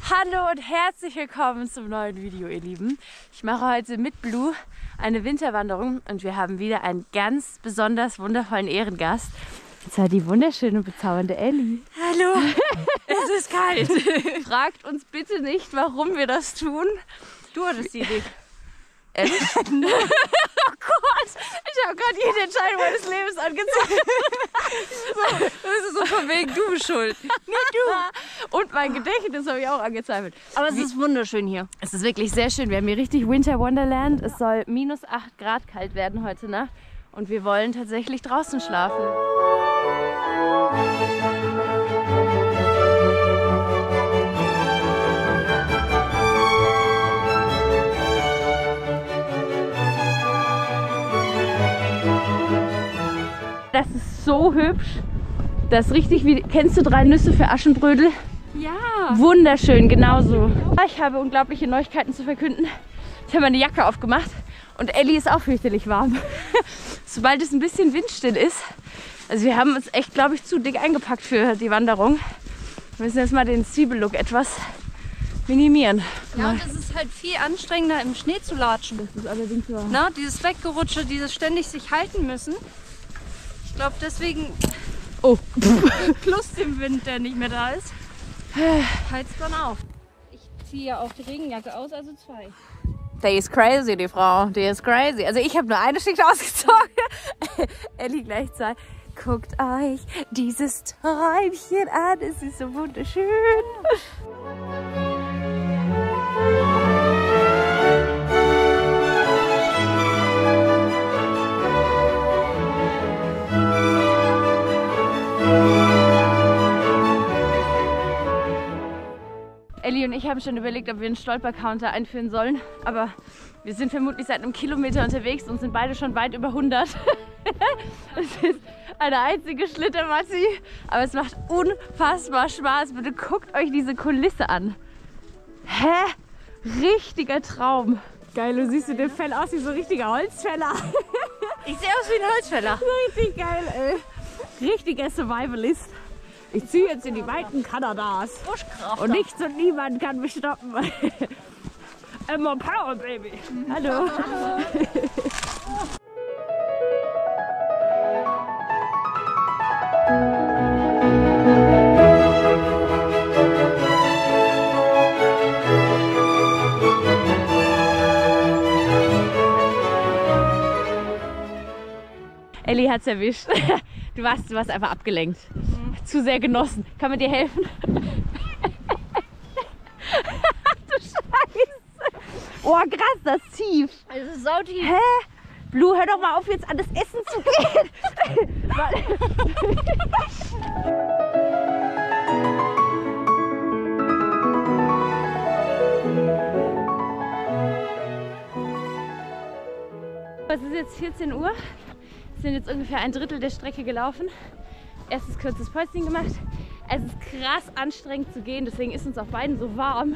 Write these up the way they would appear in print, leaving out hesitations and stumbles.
Hallo und herzlich willkommen zum neuen Video, ihr Lieben. Ich mache heute mit Blue eine Winterwanderung und wir haben wieder einen ganz besonders wundervollen Ehrengast. Und zwar die wunderschöne und bezaubernde Elli. Hallo, es ist kalt. Fragt uns bitte nicht, warum wir das tun. Du hattest die Idee. Ehrlich? Oh Gott, ich habe gerade jede Entscheidung meines Lebens angezogen. Das ist so von wegen, du bist schuld. Nicht du. Und mein Gedächtnis habe ich auch angezweifelt. Aber es ist wunderschön hier. Es ist wirklich sehr schön. Wir haben hier richtig Winter Wonderland. Es soll minus 8 Grad kalt werden heute Nacht. Und wir wollen tatsächlich draußen schlafen. Das ist so hübsch. Das ist richtig wie. Kennst du 3 Nüsse für Aschenbrödel? Ja. Wunderschön, genauso. Ich habe unglaubliche Neuigkeiten zu verkünden. Ich habe meine Jacke aufgemacht und Elli ist auch fürchterlich warm. Sobald es ein bisschen windstill ist. Also wir haben uns echt, glaube ich, zu dick eingepackt für die Wanderung. Wir müssen jetzt mal den Zwiebellook etwas minimieren. Ja, und es ist halt viel anstrengender im Schnee zu latschen. Das ist allerdings wahr. Na, dieses Weggerutsche, dieses ständig sich halten müssen. Ich glaube deswegen, plus dem Wind, der nicht mehr da ist, heizt man auf. Ich ziehe ja auch die Regenjacke aus, also 2. Die ist crazy, die Frau. Die ist crazy. Also ich habe nur eine Schicht ausgezogen. Elli gleich 2. Guckt euch dieses Träumchen an. Es ist so wunderschön. Elli und ich haben schon überlegt, ob wir einen Stolpercounter einführen sollen, aber wir sind vermutlich seit einem Kilometer unterwegs und sind beide schon weit über 100. Es ist eine einzige Schlittermassi, aber es macht unfassbar Spaß. Bitte guckt euch diese Kulisse an. Hä? Richtiger Traum. Geil, du siehst mit dem Fell aus wie so ein richtiger Holzfäller. Ich sehe aus wie ein Holzfäller. So richtig geil, ey. Richtiger Survivalist. Ich ziehe jetzt in die Weiten Kanadas. Buschkrafter. Und nichts und niemand kann mich stoppen. Immer Power, Baby. Hallo. Elli hat's erwischt. Du warst einfach abgelenkt. Zu sehr genossen. Kann man dir helfen? Du Scheiße. Oh, krass, das ist tief. Es ist sautief. Hä? Blue, hör doch mal auf, jetzt an das Essen zu gehen. Es ist jetzt 14 Uhr. Wir sind jetzt ungefähr ein Drittel der Strecke gelaufen. Erstes kurzes Päuschen gemacht. Es ist krass anstrengend zu gehen, deswegen ist uns auch beiden so warm,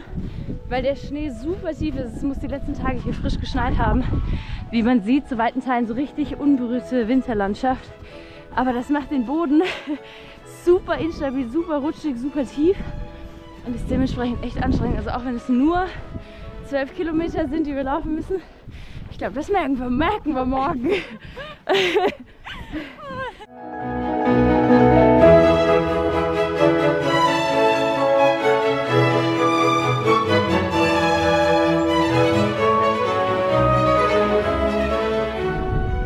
weil der Schnee super tief ist. Es muss die letzten Tage hier frisch geschneit haben. Wie man sieht, zu weiten Teilen so richtig unberührte Winterlandschaft. Aber das macht den Boden super instabil, super rutschig, super tief und ist dementsprechend echt anstrengend. Also auch wenn es nur 12 Kilometer sind, die wir laufen müssen. Ich glaube, das merken wir morgen.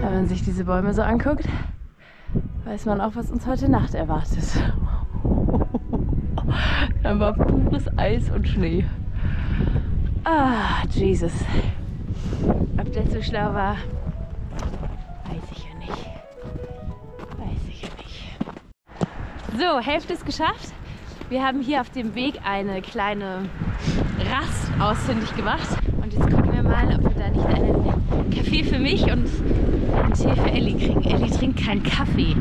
Wenn man sich diese Bäume so anguckt, weiß man auch, was uns heute Nacht erwartet. Einfach pures Eis und Schnee. Ah, Jesus. Ob der so schlau war, weiß ich ja nicht. So, Hälfte ist geschafft. Wir haben hier auf dem Weg eine kleine Rast ausfindig gemacht. Und jetzt gucken wir mal, ob wir da nicht einen Kaffee für mich und einen Tee für Elli kriegen. Elli trinkt keinen Kaffee.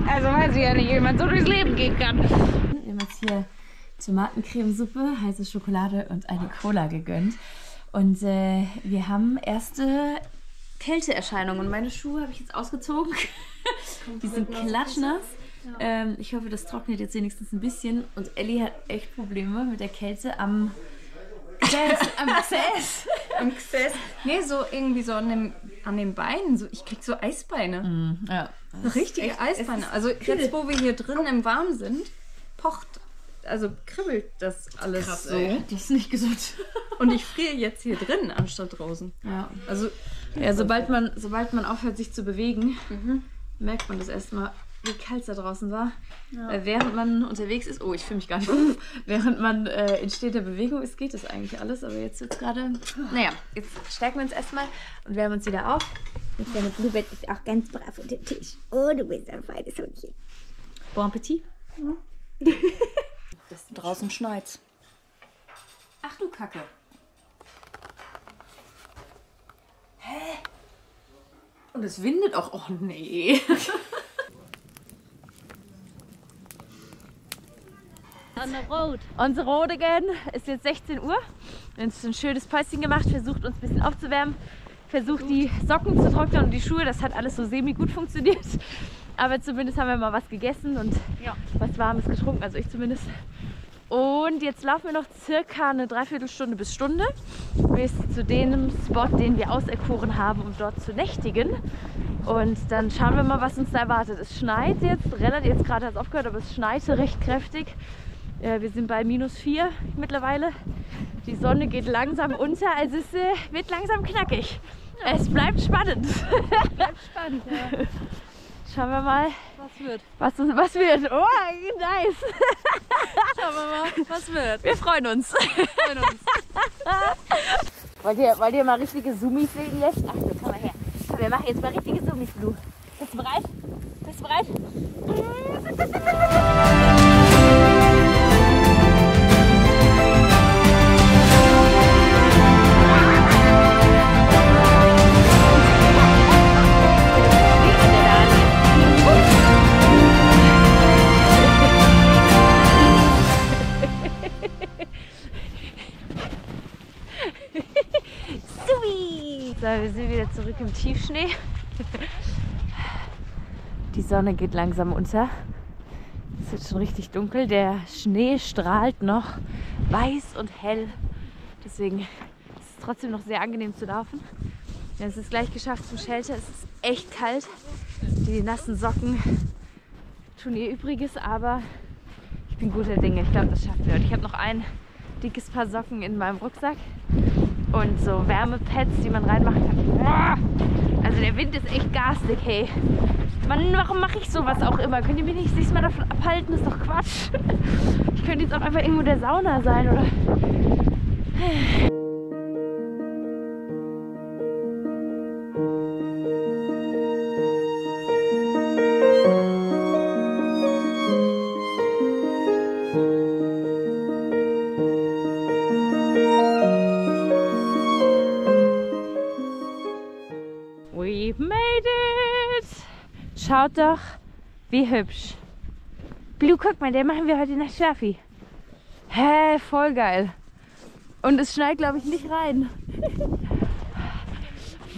Also weiß ich ja nicht, wie man so durchs Leben gehen kann. Wir haben jetzt hier Tomatencremesuppe, heiße Schokolade und eine Cola gegönnt. Und wir haben erste Kälteerscheinungen. Meine Schuhe habe ich jetzt ausgezogen. Die sind klatschnass. Ja. Ich hoffe, das trocknet jetzt wenigstens ein bisschen. Und Ellie hat echt Probleme mit der Kälte am Gesäß. Am Gesäß. Nee, so irgendwie so an den Beinen. So, ich krieg so Eisbeine. Ja. So richtige Eisbeine. Also jetzt, wo wir hier drin im Warmen sind, kribbelt das alles krass, so. Ey. Das ist nicht gesund. Und ich friere jetzt hier drin, anstatt draußen. Ja. Also, ja, sobald man aufhört, sich zu bewegen, merkt man das erstmal, wie kalt es da draußen war. Ja. Während man unterwegs ist, ich fühle mich gar nicht, während man in steter Bewegung ist, geht das eigentlich alles. Aber jetzt wird es gerade, jetzt stärken wir uns erstmal und wärmen uns wieder auf. Und deine Bluebett ist auch ganz brav unter dem Tisch. Oh, du bist ein feines Hundchen. Bon Appetit. Ja. Draußen schneit's. Ach du Kacke. Hä? Und es windet auch. Oh nee. On the road. On the road again. Ist jetzt 16 Uhr. Wir haben ein schönes Päuschen gemacht, versucht uns ein bisschen aufzuwärmen, versucht die Socken zu trocknen und die Schuhe. Das hat alles so semi-gut funktioniert. Aber zumindest haben wir mal was gegessen und was Warmes getrunken, also ich zumindest. Und jetzt laufen wir noch circa eine Dreiviertelstunde bis Stunde bis zu dem Spot, den wir auserkoren haben, um dort zu nächtigen. Und dann schauen wir mal, was uns da erwartet. Es schneit jetzt, jetzt gerade hat es aufgehört, aber es schneite recht kräftig. Wir sind bei -4 mittlerweile. Die Sonne geht langsam unter, also es wird langsam knackig. Ja. Es bleibt spannend. Bleibt spannend, ja. Schauen wir mal, was wird. Oh, nice. Schauen wir mal, was wird. Wir freuen uns. Wollt ihr mal richtige Zoomies sehen jetzt? Ach, so, komm mal her. Komm, wir machen jetzt mal richtige Zoomies, Blue. Bist du bereit? Bist du bereit? So, wir sind wieder zurück im Tiefschnee. Die Sonne geht langsam unter. Es wird schon richtig dunkel. Der Schnee strahlt noch weiß und hell. Deswegen ist es trotzdem noch sehr angenehm zu laufen. Wir haben es gleich geschafft zum Shelter. Es ist echt kalt. Die nassen Socken tun ihr Übriges, aber ich bin guter Dinge. Ich glaube, das schaffen wir. Und ich habe noch ein dickes Paar Socken in meinem Rucksack. Und so Wärmepads, die man reinmachen kann. Also der Wind ist echt garstig, hey. Mann, warum mache ich sowas auch immer? Könnt ihr mich nicht sich mal davon abhalten? Das ist doch Quatsch. Ich könnte jetzt auch einfach irgendwo in der Sauna sein, oder? We've made it! Schaut doch, wie hübsch. Blue, guck mal, der machen wir heute nach Schaffi. Hä, voll geil. Und es schneit, glaube ich, nicht rein.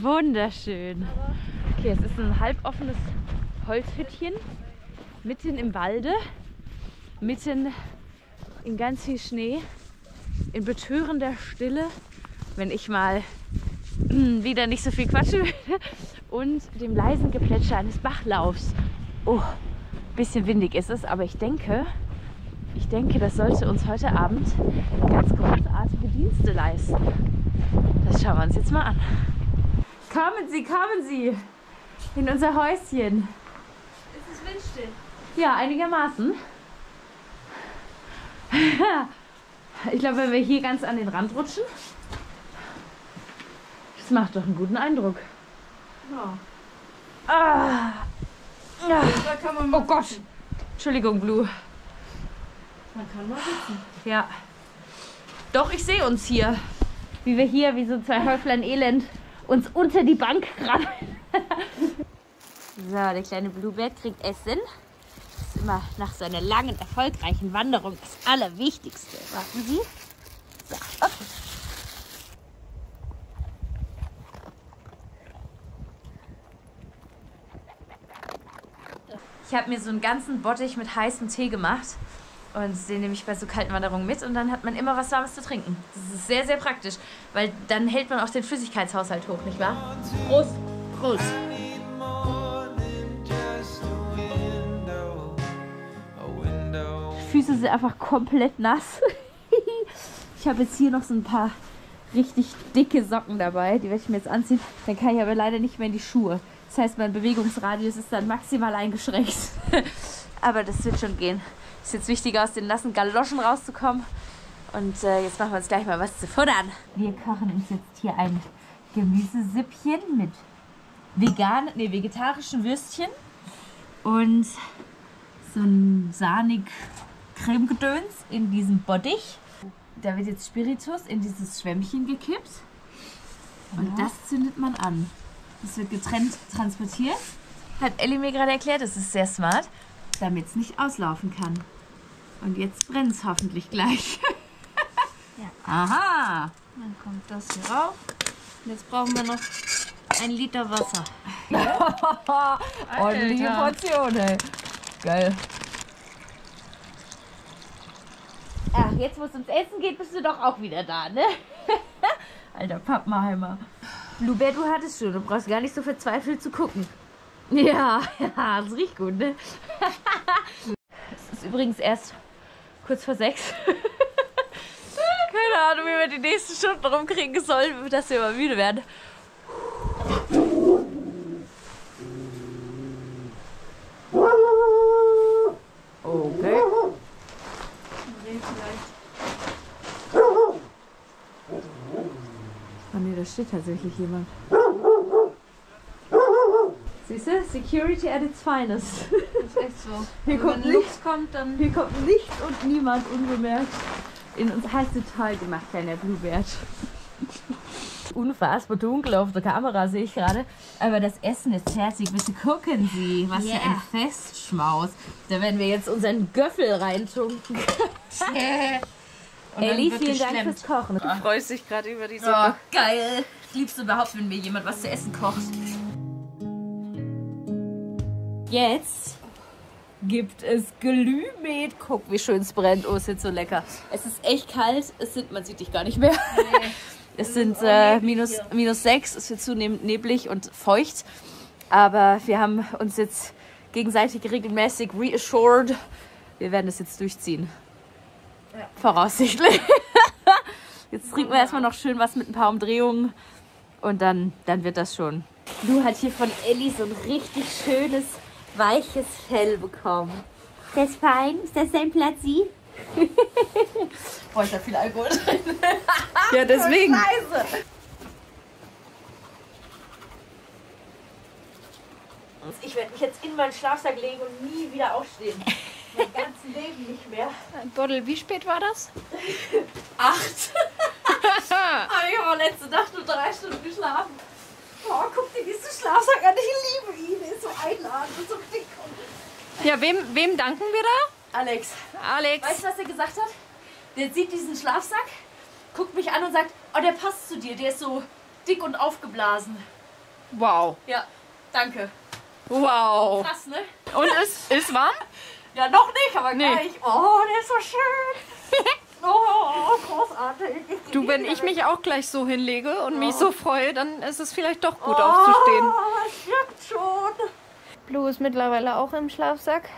Wunderschön. Okay, es ist ein halboffenes Holzhüttchen, mitten im Walde, mitten in ganz viel Schnee, in betörender Stille, wenn ich mal wieder nicht so viel quatschen will, und dem leisen Geplätscher eines Bachlaufs. Oh, bisschen windig ist es, aber ich denke, das sollte uns heute Abend ganz großartige Dienste leisten. Das schauen wir uns jetzt mal an. Kommen Sie in unser Häuschen. Ist es windstill? Ja, einigermaßen. Ich glaube, wenn wir hier ganz an den Rand rutschen, das macht doch einen guten Eindruck. Ja. Ah. Ja. Da kann man mal Gott. Entschuldigung, Blue. Man kann mal sitzen. Ja. Doch, ich sehe uns hier. Wie wir hier, wie so zwei Häuflein Elend, uns unter die Bank krabbeln. So, der kleine Bluebird kriegt Essen. Das ist immer nach so einer langen, erfolgreichen Wanderung das Allerwichtigste. Warten Sie. So, okay. Ich habe mir so einen ganzen Bottich mit heißem Tee gemacht. Und den nehme ich bei so kalten Wanderungen mit. Und dann hat man immer was Warmes zu trinken. Das ist sehr, sehr praktisch. Weil dann hält man auch den Flüssigkeitshaushalt hoch, nicht wahr? Prost! Prost! Füße sind einfach komplett nass. Ich habe jetzt hier noch so ein paar richtig dicke Socken dabei. Die werde ich mir jetzt anziehen. Dann kann ich aber leider nicht mehr in die Schuhe. Das heißt, mein Bewegungsradius ist dann maximal eingeschränkt. Aber das wird schon gehen. Ist jetzt wichtiger, aus den nassen Galoschen rauszukommen. Und jetzt machen wir uns gleich mal was zu futtern. Wir kochen uns jetzt hier ein Gemüsesüppchen mit vegetarischen Würstchen und so ein sahnig Cremegedöns in diesem Bottich. Da wird jetzt Spiritus in dieses Schwämmchen gekippt und das zündet man an. Das wird getrennt transportiert. Hat Ellie mir gerade erklärt, das ist sehr smart, damit es nicht auslaufen kann. Und jetzt brennt es hoffentlich gleich. Ja. Aha! Dann kommt das hier rauf. Und jetzt brauchen wir noch 1 Liter Wasser. Ordentliche Portion, ey. Geil. Ach, jetzt wo es ums Essen geht, bist du doch auch wieder da, ne? Alter Pappenheimer. Bluebär, du hattest schon. Du brauchst gar nicht so verzweifelt zu gucken. Ja, das riecht gut, ne? Es ist übrigens erst kurz vor 6. Keine Ahnung, wie wir die nächsten Stunden rumkriegen sollen, dass wir mal müde werden. Okay. Oh ne, da steht tatsächlich jemand. Siehst du? Security at its finest. Das ist echt so. Hier kommt wenn Lux kommt, dann... Hier kommt nichts und niemand unbemerkt. In uns hast du toll gemacht, kleiner Bluebert. Unfassbar dunkel auf der Kamera, sehe ich gerade. Aber das Essen ist fertig. Bitte gucken Sie, was für ein Festschmaus. Da werden wir jetzt unseren Göffel reintunken. Ellie, vielen Dank fürs Kochen. Du freust dich gerade über die Oh, Suppe. geil. Liebst du überhaupt, wenn mir jemand was zu essen kocht? Jetzt gibt es Glühmet. Guck, wie schön es brennt. Oh, es ist so lecker. Es ist echt kalt. Man sieht dich gar nicht mehr. Nee. Es sind minus 6. Es wird zunehmend neblig und feucht. Aber wir haben uns jetzt gegenseitig regelmäßig reassured. Wir werden es jetzt durchziehen. Ja. Voraussichtlich. Jetzt trinken wir erstmal noch schön was mit ein paar Umdrehungen. Und dann wird das schon. Lu hat hier von Ellie so ein richtig schönes, weiches Fell bekommen. Das ist fein? Ist das dein Platzi? Boah, ist da viel Alkohol drin. Ja, deswegen. Scheiße. Ich werde mich jetzt in meinen Schlafsack legen und nie wieder aufstehen. Mein ganzes Leben nicht mehr. Boddel, wie spät war das? 8. Aber ich habe letzte Nacht nur 3 Stunden geschlafen. Oh, guck dir diesen Schlafsack an. Ich liebe ihn. Er ist so einladend, so dick. Ja, wem danken wir da? Alex. Alex. Weißt du, was er gesagt hat? Der sieht diesen Schlafsack, guckt mich an und sagt, oh, der passt zu dir. Der ist so dick und aufgeblasen. Wow. Ja, danke. Wow. Krass, ne? Und ist warm? Ja, noch nicht, aber Nee. gleich. Oh, der ist so schön. Oh, großartig. Du, wenn ich mich auch gleich so hinlege und mich so freue, dann ist es vielleicht doch gut aufzustehen. Oh, stimmt schon. Blue ist mittlerweile auch im Schlafsack.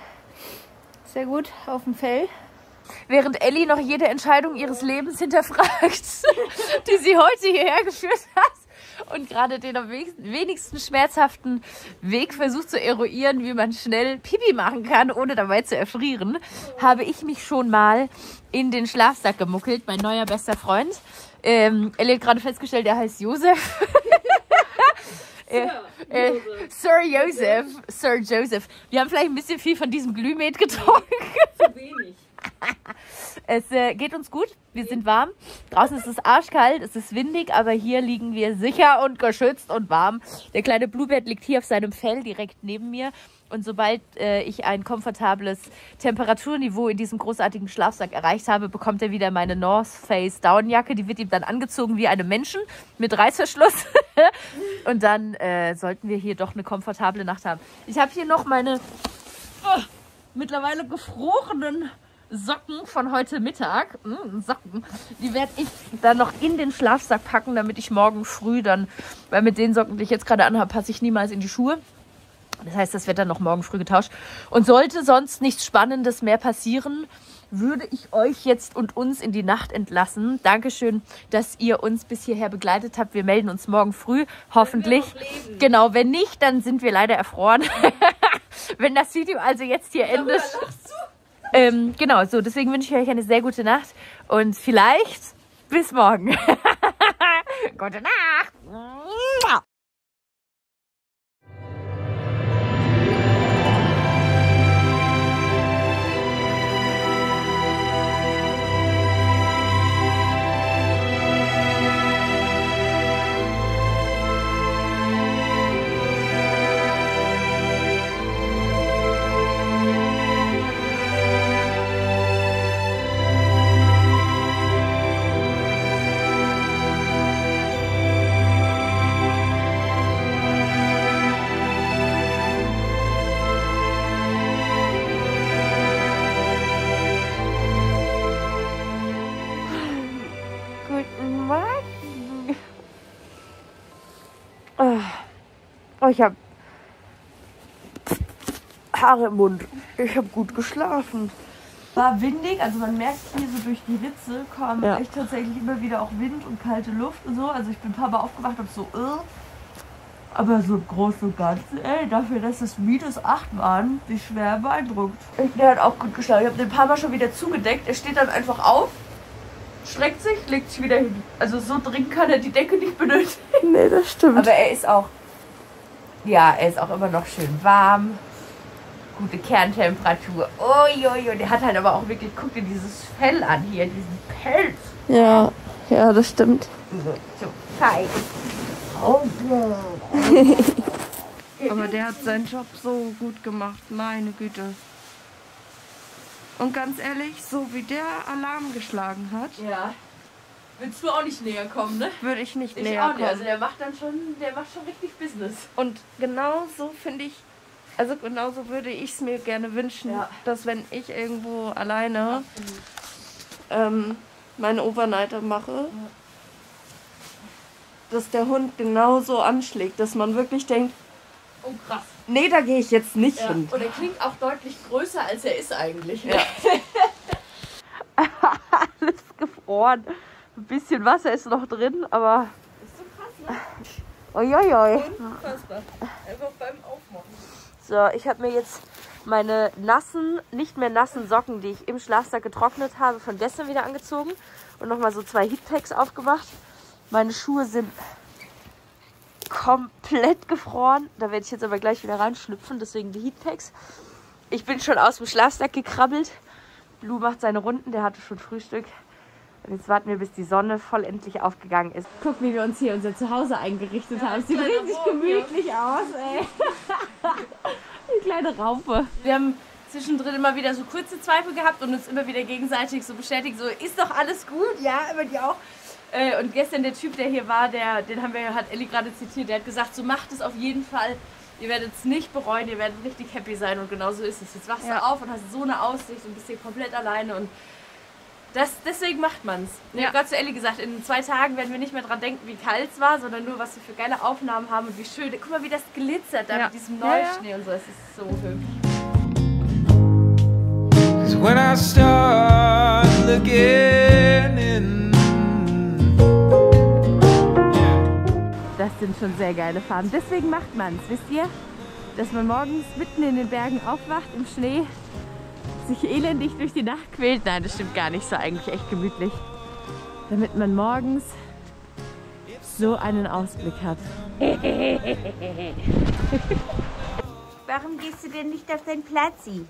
Sehr gut, auf dem Fell. Während Ellie noch jede Entscheidung ihres Lebens hinterfragt, die sie heute hierher geführt hat und gerade den am wenigsten schmerzhaften Weg versucht zu eruieren, wie man schnell Pipi machen kann, ohne dabei zu erfrieren, habe ich mich schon mal in den Schlafsack gemuckelt, mein neuer bester Freund. Ellie hat gerade festgestellt, er heißt Josef. Sir Joseph. Wir haben vielleicht ein bisschen viel von diesem Glühmet getrunken. Zu wenig. Es geht uns gut, wir sind warm. Draußen ist es arschkalt, es ist windig, aber hier liegen wir sicher und geschützt und warm. Der kleine Bluebert liegt hier auf seinem Fell direkt neben mir. Und sobald ich ein komfortables Temperaturniveau in diesem großartigen Schlafsack erreicht habe, bekommt er wieder meine North Face Downjacke. Die wird ihm dann angezogen wie einem Menschen mit Reißverschluss. Und dann sollten wir hier doch eine komfortable Nacht haben. Ich habe hier noch meine mittlerweile gefrorenen Socken von heute Mittag. Socken. Die werde ich dann noch in den Schlafsack packen, damit ich morgen früh dann, weil mit den Socken, die ich jetzt gerade anhabe, passe ich niemals in die Schuhe. Das heißt, das wird dann noch morgen früh getauscht. Und sollte sonst nichts Spannendes mehr passieren, würde ich euch jetzt und uns in die Nacht entlassen. Dankeschön, dass ihr uns bis hierher begleitet habt. Wir melden uns morgen früh, hoffentlich. Genau, wenn nicht, dann sind wir leider erfroren. Wenn das Video also jetzt hier endet. Genau, so, deswegen wünsche ich euch eine sehr gute Nacht und vielleicht bis morgen. Gute Nacht. Oh, ich habe Haare im Mund. Ich habe gut geschlafen. War windig, also man merkt hier so durch die Ritze kommt echt tatsächlich immer wieder auch Wind und kalte Luft und so. Also ich bin ein paar Mal aufgewacht und so, aber so groß und ganz, dafür, dass es -8 waren, bin ich schwer beeindruckt. Der hat auch gut geschlafen. Ich habe den ein paar Mal schon wieder zugedeckt. Er steht dann einfach auf, streckt sich, legt sich wieder hin. Also so dringend kann er die Decke nicht benötigen. Nee, das stimmt. Aber er ist auch, er ist auch immer noch schön warm. Gute Kerntemperatur. Uiuiui, der hat halt aber auch wirklich, guck dir dieses Fell an hier, diesen Pelz. Ja, das stimmt. So, fein. Aber der hat seinen Job so gut gemacht, meine Güte. Und ganz ehrlich, so wie der Alarm geschlagen hat, willst du auch nicht näher kommen, ne? Würde ich nicht näher kommen. Also der macht schon richtig Business. Und genau so finde ich, also genauso würde ich es mir gerne wünschen, dass wenn ich irgendwo alleine meine Overnighter mache, dass der Hund genauso anschlägt, dass man wirklich denkt, oh krass. Nee, da gehe ich jetzt nicht hin. Und er klingt auch deutlich größer, als er ist eigentlich. Ja. Alles gefroren. Ein bisschen Wasser ist noch drin, aber... Ist so krass, ne? Uiuiui. Unfassbar. Einfach beim Aufmachen. So, ich habe mir jetzt meine nicht mehr nassen Socken, die ich im Schlafsack getrocknet habe, von gestern wieder angezogen und nochmal so 2 Heatpacks aufgemacht. Meine Schuhe sind komplett gefroren. Da werde ich jetzt aber gleich wieder reinschlüpfen, deswegen die Heatpacks. Ich bin schon aus dem Schlafsack gekrabbelt. Lou macht seine Runden, der hatte schon Frühstück. Und jetzt warten wir, bis die Sonne vollendlich aufgegangen ist. Guck, wie wir uns hier unser Zuhause eingerichtet haben. Sieht richtig gemütlich aus, ey. Die kleine Raupe. Wir haben zwischendrin immer wieder so kurze Zweifel gehabt und uns immer wieder gegenseitig so bestätigt, so ist doch alles gut, ja, aber die auch. Und gestern der Typ, der hier war, hat Elli gerade zitiert, der hat gesagt, so macht es auf jeden Fall. Ihr werdet es nicht bereuen, ihr werdet richtig happy sein und genau so ist es. Jetzt wachst du auf und hast so eine Aussicht und bist hier komplett alleine und deswegen macht man es. Ich habe gerade zu Elli gesagt, in 2 Tagen werden wir nicht mehr dran denken, wie kalt es war, sondern nur, was wir für geile Aufnahmen haben und wie schön. Guck mal, wie das glitzert da mit diesem Neuschnee und so. Es ist so hübsch. When I start looking in. Das sind schon sehr geile Farben. Deswegen macht man es, wisst ihr? Dass man morgens mitten in den Bergen aufwacht, im Schnee, sich elendig durch die Nacht quält. Nein, das stimmt gar nicht. So eigentlich echt gemütlich. Damit man morgens so einen Ausblick hat. Warum gehst du denn nicht auf deinen Platzi?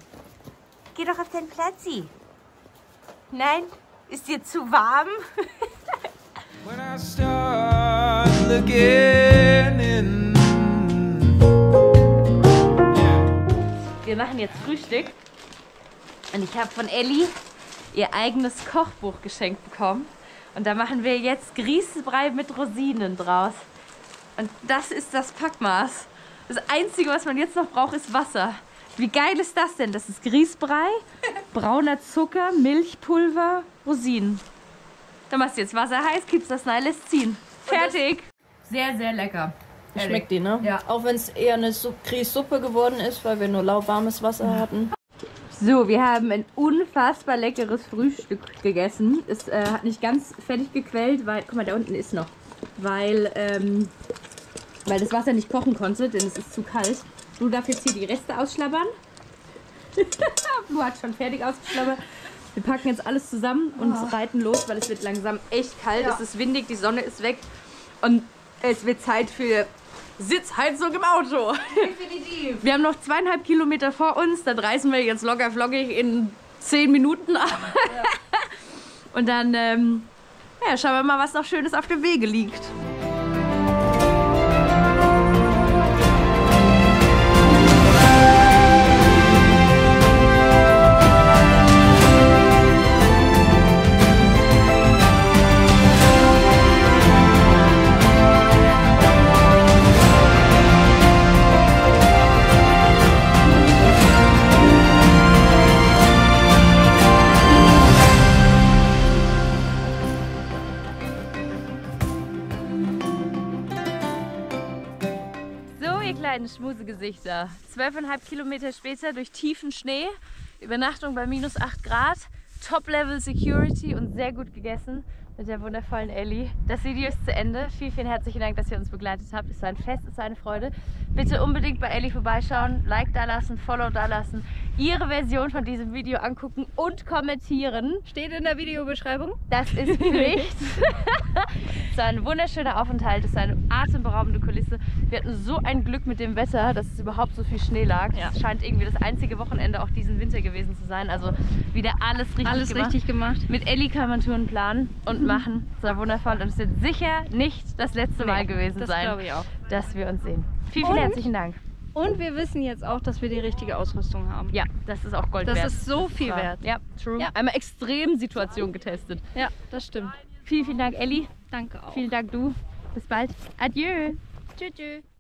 Geh doch auf deinen Platzi. Nein? Ist dir zu warm? Wir machen jetzt Frühstück und ich habe von Elli ihr eigenes Kochbuch geschenkt bekommen und da machen wir jetzt Grießbrei mit Rosinen draus und das ist das Packmaß. Das Einzige, was man jetzt noch braucht, ist Wasser. Wie geil ist das denn? Das ist Grießbrei, brauner Zucker, Milchpulver, Rosinen. Da machst du jetzt Wasser heiß, kippst das rein, lässt ziehen. Fertig. Sehr, sehr lecker. Schmeckt die, ne? Ja. Auch wenn es eher eine Grießsuppe geworden ist, weil wir nur lauwarmes Wasser hatten. So, wir haben ein unfassbar leckeres Frühstück gegessen. Es hat nicht ganz fertig gequellt, weil, guck mal, da unten ist noch. Weil das Wasser nicht kochen konnte, denn es ist zu kalt. Du darfst jetzt hier die Reste ausschlabbern. Du hast schon fertig ausgeschlabbert. Wir packen jetzt alles zusammen und reiten los, weil es wird langsam echt kalt. Ja. Es ist windig, die Sonne ist weg und es wird Zeit für Sitzheizung im Auto. Definitiv. Wir haben noch 2,5 Kilometer vor uns. Da reisen wir jetzt locker flockig in 10 Minuten ab. Ja. Und dann schauen wir mal, was noch Schönes auf dem Wege liegt. Kleine Schmusegesichter. 12,5 Kilometer später durch tiefen Schnee, Übernachtung bei minus 8 Grad, Top-Level Security und sehr gut gegessen mit der wundervollen Ellie. Das Video ist zu Ende. Vielen, vielen herzlichen Dank, dass ihr uns begleitet habt. Es war ein Fest, es war eine Freude. Bitte unbedingt bei Ellie vorbeischauen, Like da lassen, Follow da lassen, ihre Version von diesem Video angucken und kommentieren. Steht in der Videobeschreibung. Das ist Pflicht. Es war ein wunderschöner Aufenthalt, es war eine atemberaubende Kulisse. Wir hatten so ein Glück mit dem Wetter, dass es überhaupt so viel Schnee lag. Ja. Es scheint irgendwie das einzige Wochenende auch diesen Winter gewesen zu sein. Also wieder alles richtig gemacht. Mit Ellie kann man Touren planen und machen. Es war wundervoll und es wird sicher nicht das letzte Mal gewesen sein, glaube ich auch, dass wir uns sehen. Vielen herzlichen Dank. Und wir wissen jetzt auch, dass wir die richtige Ausrüstung haben. Ja, das ist auch Gold wert. Das ist so viel wert. Ja, true. Ja. Einmal Extremsituation getestet. Ja, das stimmt. Vielen, vielen Dank, Ellie. Danke auch. Vielen Dank, du. Bis bald. Adieu. Tschüss.